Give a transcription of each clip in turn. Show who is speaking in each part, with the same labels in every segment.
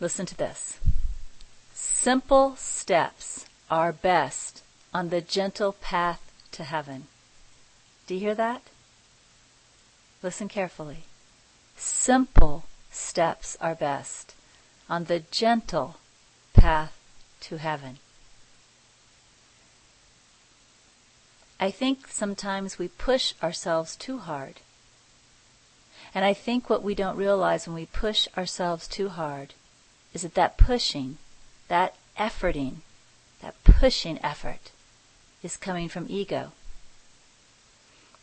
Speaker 1: Listen to this. Simple steps are best on the gentle path to heaven. Do you hear that? Listen carefully. Simple steps are best on the gentle path to heaven. I think sometimes we push ourselves too hard. And I think what we don't realize when we push ourselves too hard is that pushing, that efforting, that pushing effort is coming from ego.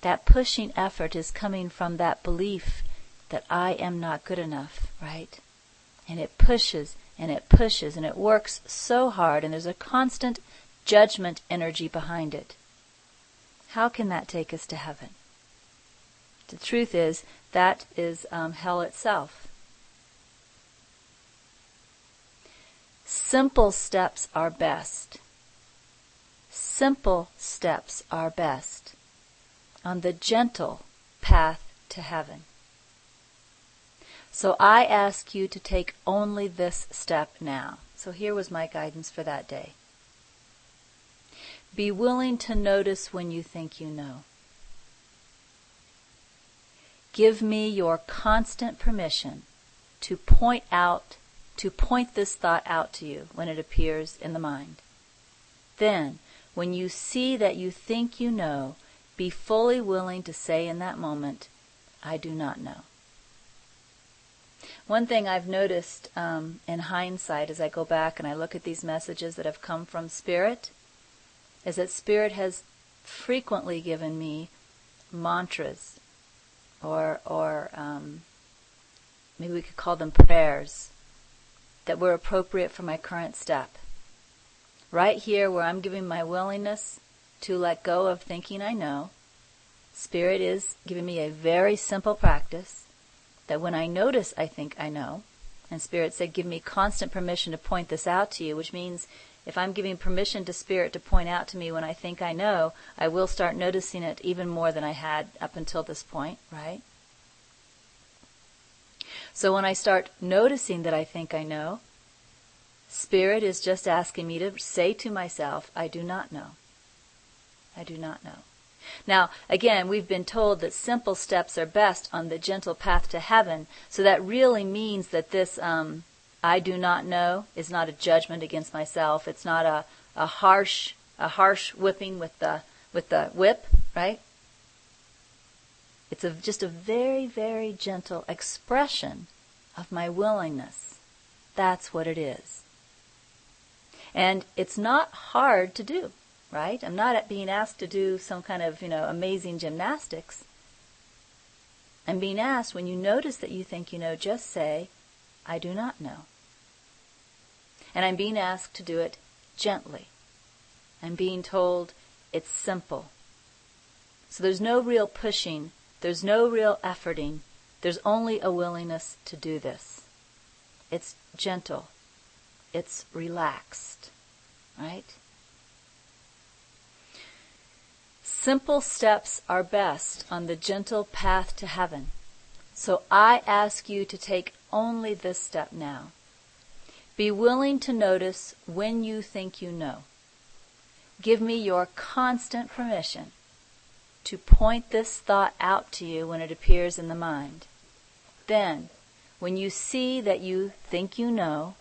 Speaker 1: That pushing effort is coming from that belief that I am not good enough, right? And it pushes and it pushes and it works so hard, and there's a constant judgment energy behind it. How can that take us to heaven? The truth is, that is hell itself. Simple steps are best. Simple steps are best on the gentle path to heaven. So I ask you to take only this step now. So here was my guidance for that day. Be willing to notice when you think you know. Give me your constant permission to point this thought out to you when it appears in the mind. Then, when you see that you think you know, be fully willing to say in that moment, I do not know. One thing I've noticed in hindsight as I go back and I look at these messages that have come from Spirit is that Spirit has frequently given me mantras or maybe we could call them prayers that were appropriate for my current step. Right here where I'm giving my willingness to let go of thinking I know, Spirit is giving me a very simple practice that when I notice I think I know, and Spirit said give me constant permission to point this out to you, which means if I'm giving permission to Spirit to point out to me when I think I know, I will start noticing it even more than I had up until this point, right? So when I start noticing that I think I know, Spirit is just asking me to say to myself, I do not know. I do not know. Now, again, we've been told that simple steps are best on the gentle path to heaven, so that really means that this I do not know is not a judgment against myself. It's not a harsh whipping with the whip, right? It's just a very, very gentle expression of my willingness. That's what it is. And it's not hard to do, right? I'm not being asked to do some kind of, amazing gymnastics. I'm being asked, when you notice that you think you know, just say, I do not know. And I'm being asked to do it gently. I'm being told it's simple. So there's no real pushing. There's no real efforting. There's only a willingness to do this. It's gentle. It's relaxed. Right? Simple steps are best on the gentle path to heaven. So I ask you to take only this step now. Be willing to notice when you think you know. Give me your constant permission to point this thought out to you when it appears in the mind. Then, when you see that you think you know,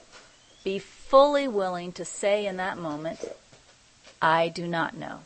Speaker 1: be fully willing to say in that moment, I do not know.